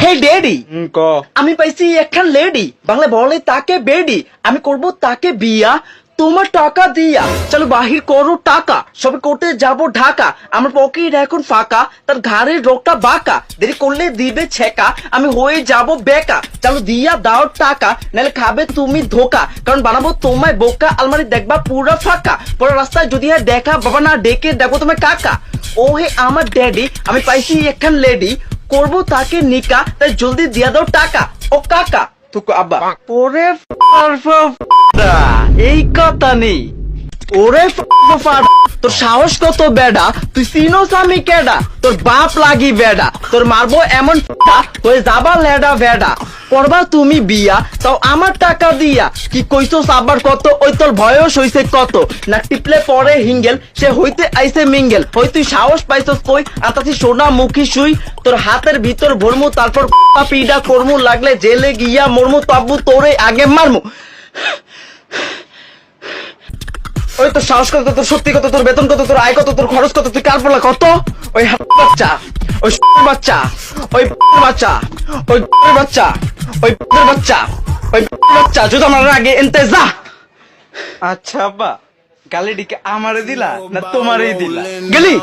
হে daddy, ক আমি পাইছি একখান লেডি, বাংলা বলে তাকে বেডি, আমি করব তাকে বিয়া তোমার টাকা দিয়া। চলো বাহির করো টাকা, সবে করতে যাব ঢাকা, আমার পকেট এখন ফাঁকা, তার ঘাড়ের রোগটা বাঁকা, দেরি করলে দিবে ছেকা, আমি হয়ে যাব বেকা। চলো দিয়া দাও টাকা, নাহলে খাবে তুমি ধোকা, কারণ বানাবো তোমায় বোকা, আলমারি দেখবা পুরো ফাঁকা, পরে রাস্তায় যদি হয় দেখা, বাবা না ডেকে দেখো তোমায় কাকা। ও হে আমার ড্যাডি, আমি পাইছি একখান লেডি, করবো তাকে নিকা, তাই জলদি দিয়া দাও টাকা। ও কাকা তুকু আব্বা ওরে এই কথা নেই। ওরে তোর সাহস কত বেডা, তুই চিনোস আমি কেডা, তোর বাপ লাগি বেডা, তোর মারবো এমন হয়ে যাবা লেডা বেডা, করবা তুমি বিয়া তাও আমার টাকা দিয়া। কি কইছোস আবার কত, ওই তোর বয়স হইছে কত, না টিপলে পরে হিঙ্গেল, সে হইতে আইছে মিঙ্গেল, হই তুই সাহস পাইছস কই, আতাছি সোনা মুখী শুই, তোর হাতের ভিতর ভরমু, তারপর পিডা করমু, লাগলে জেলে গিয়া মরমু, তবু তোরে আগে মারমু। ওই তোর সাহস কত, তোর শক্তি কত, তোর বেতন কত, তোর আয় কত, তোর খরচ কত, তুই কার পড়লা কত? ওই বাচ্চা, ওই বাচ্চা, ওই বাচ্চা, ওই বাচ্চা, ওই বাচ্চা, ওই বাচ্চা, যদি আমার আগে এনতে যা। আচ্ছা আব্বা গালিটিকে আমারে দিলা না তোমারই দিলা? গেলি